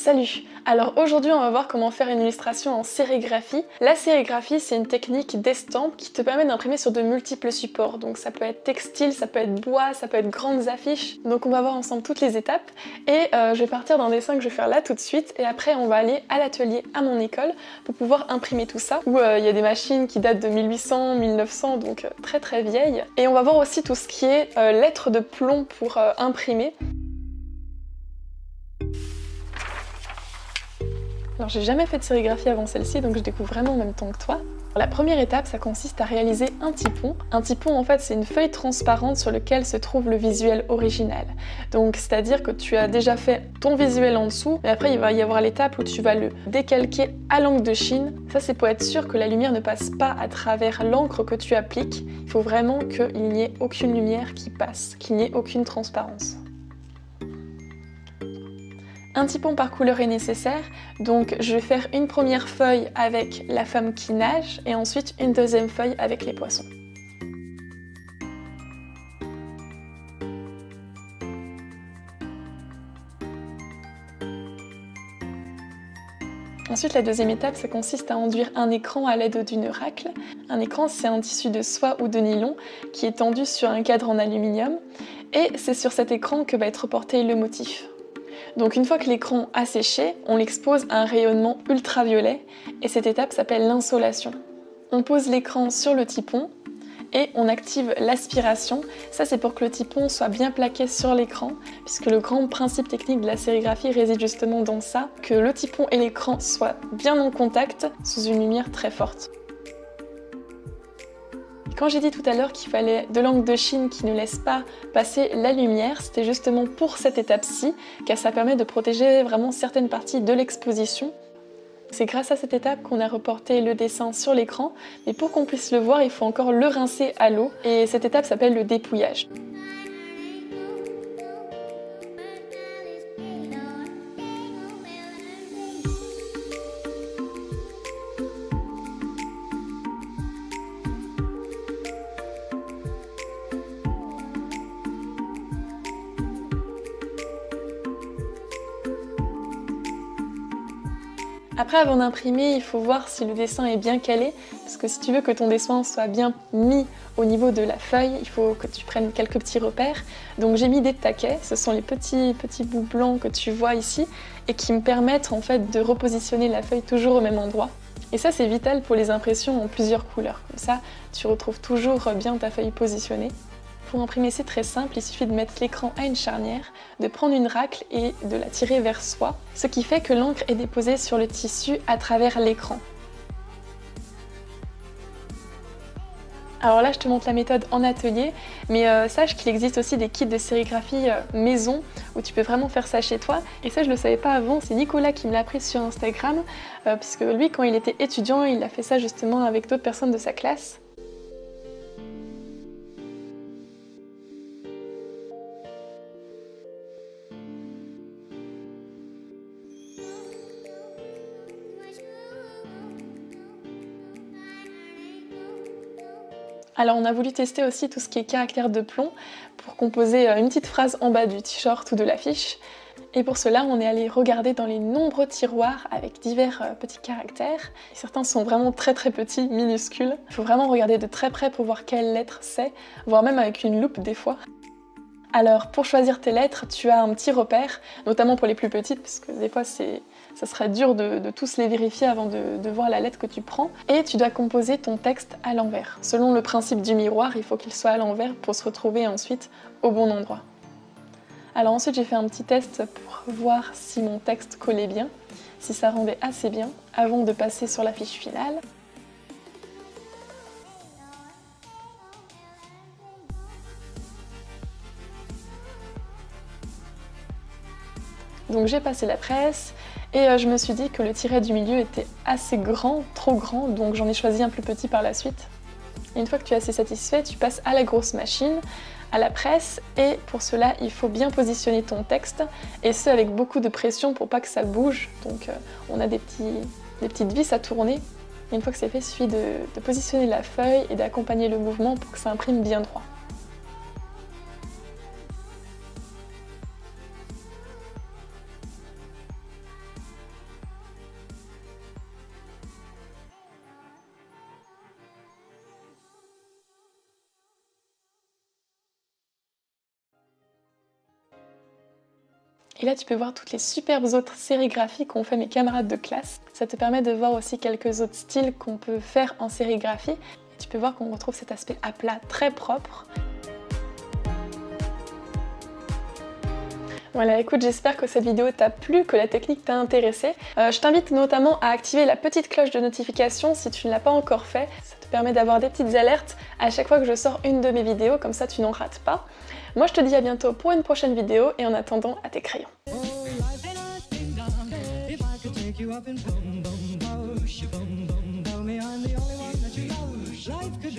Salut! Alors aujourd'hui on va voir comment faire une illustration en sérigraphie. La sérigraphie c'est une technique d'estampe qui te permet d'imprimer sur de multiples supports. Donc ça peut être textile, ça peut être bois, ça peut être grandes affiches. Donc on va voir ensemble toutes les étapes et je vais partir d'un dessin que je vais faire là tout de suite et après on va aller à l'atelier à mon école pour pouvoir imprimer tout ça. Où il y a des machines qui datent de 1800, 1900 donc très très vieilles. Et on va voir aussi tout ce qui est lettres de plomb pour imprimer. Alors j'ai jamais fait de sérigraphie avant celle-ci, donc je découvre vraiment en même temps que toi. La première étape, ça consiste à réaliser un typon. Un typon, en fait, c'est une feuille transparente sur laquelle se trouve le visuel original. Donc, c'est-à-dire que tu as déjà fait ton visuel en dessous, mais après, il va y avoir l'étape où tu vas le décalquer à l'encre de Chine. Ça, c'est pour être sûr que la lumière ne passe pas à travers l'encre que tu appliques. Il faut vraiment qu'il n'y ait aucune lumière qui passe, qu'il n'y ait aucune transparence. Un typon par couleur est nécessaire, donc je vais faire une première feuille avec la femme qui nage et ensuite une deuxième feuille avec les poissons. Ensuite, la deuxième étape, ça consiste à enduire un écran à l'aide d'une racle. Un écran, c'est un tissu de soie ou de nylon qui est tendu sur un cadre en aluminium et c'est sur cet écran que va être porté le motif. Donc une fois que l'écran a séché, on l'expose à un rayonnement ultraviolet et cette étape s'appelle l'insolation. On pose l'écran sur le typon et on active l'aspiration. Ça c'est pour que le typon soit bien plaqué sur l'écran puisque le grand principe technique de la sérigraphie réside justement dans ça, que le typon et l'écran soient bien en contact sous une lumière très forte. Quand j'ai dit tout à l'heure qu'il fallait de l'encre de Chine qui ne laisse pas passer la lumière, c'était justement pour cette étape-ci, car ça permet de protéger vraiment certaines parties de l'exposition. C'est grâce à cette étape qu'on a reporté le dessin sur l'écran, mais pour qu'on puisse le voir, il faut encore le rincer à l'eau, et cette étape s'appelle le dépouillage. Après, avant d'imprimer, il faut voir si le dessin est bien calé, parce que si tu veux que ton dessin soit bien mis au niveau de la feuille, il faut que tu prennes quelques petits repères. Donc j'ai mis des taquets, ce sont les petits bouts blancs que tu vois ici, et qui me permettent en fait de repositionner la feuille toujours au même endroit. Et ça c'est vital pour les impressions en plusieurs couleurs, comme ça tu retrouves toujours bien ta feuille positionnée. Pour imprimer, c'est très simple, il suffit de mettre l'écran à une charnière, de prendre une racle et de la tirer vers soi, ce qui fait que l'encre est déposée sur le tissu à travers l'écran. Alors là, je te montre la méthode en atelier, mais sache qu'il existe aussi des kits de sérigraphie maison où tu peux vraiment faire ça chez toi. Et ça, je ne le savais pas avant, c'est Nicolas qui me l'a appris sur Instagram, puisque lui, quand il était étudiant, il a fait ça justement avec d'autres personnes de sa classe. Alors on a voulu tester aussi tout ce qui est caractère de plomb pour composer une petite phrase en bas du t-shirt ou de l'affiche. Et pour cela, on est allé regarder dans les nombreux tiroirs avec divers petits caractères. Certains sont vraiment très petits, minuscules. Il faut vraiment regarder de très près pour voir quelle lettre c'est, voire même avec une loupe des fois. Alors pour choisir tes lettres, tu as un petit repère, notamment pour les plus petites, parce que des fois ça serait dur de tous les vérifier avant de voir la lettre que tu prends. Et tu dois composer ton texte à l'envers. Selon le principe du miroir, il faut qu'il soit à l'envers pour se retrouver ensuite au bon endroit. Alors ensuite j'ai fait un petit test pour voir si mon texte collait bien, si ça rendait assez bien, avant de passer sur la fiche finale. Donc j'ai passé la presse et je me suis dit que le tiret du milieu était assez grand, trop grand, donc j'en ai choisi un plus petit par la suite. Et une fois que tu es assez satisfait, tu passes à la grosse machine, à la presse, et pour cela il faut bien positionner ton texte, et ce avec beaucoup de pression pour pas que ça bouge. Donc on a des petites vis à tourner. Et une fois que c'est fait, il suffit de positionner la feuille et d'accompagner le mouvement pour que ça imprime bien droit. Et là, tu peux voir toutes les superbes autres sérigraphies qu'ont fait mes camarades de classe. Ça te permet de voir aussi quelques autres styles qu'on peut faire en sérigraphie. Et tu peux voir qu'on retrouve cet aspect à plat très propre. Voilà, écoute, j'espère que cette vidéo t'a plu, que la technique t'a intéressé. Je t'invite notamment à activer la petite cloche de notification si tu ne l'as pas encore fait. Ça te permet d'avoir des petites alertes à chaque fois que je sors une de mes vidéos, comme ça tu n'en rates pas. Moi je te dis à bientôt pour une prochaine vidéo et en attendant, à tes crayons. Life could